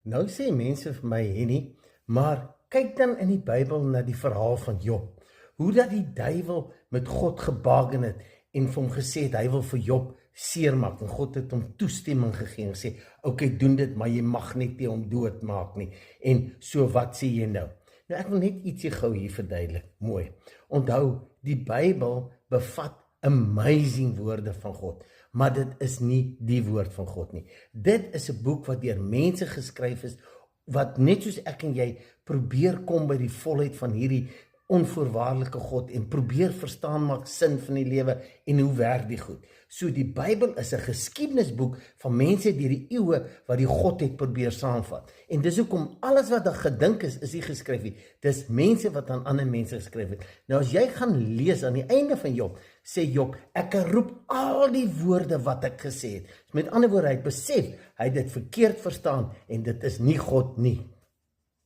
Nou sê mense vir my, Henny, maar kyk dan in die Bybel na die verhaal van Job. Hoe dat die duiwel met God gebargain het en vir hom gesê het, hy wil vir Job seermaak. En God het hom toestemming gegee en gesê, okay, doen dit, maar jy mag net nie hom doodmaak nie. En so, wat sê jy nou? Nou, ek wil net ietsie gou hier verduidelik. Mooi. Onthou, die Bybel bevat amazing woorde van God, maar dit is nie die woord van God nie. Dit is 'n boek wat deur mense geskryf is, wat net soos ek en jy probeer kom by die volheid van hierdie onvoorwaardelike God en probeer verstaan maak sin van die lewe en hoe werk die goed. So die Bybel is 'n geskiedenisboek van mense deur die eeue wat die God het probeer saamvat. En dis hoekom alles wat daar gedink is nie geskryf nie. Dis mense wat aan ander mense geskryf het. Nou as jy gaan lees aan die einde van Job, sê Job, ek roep al die woorde wat ek gesê het. Met ander woorde, hy het besef, hy het dit verkeerd verstaan en dit is nie God nie.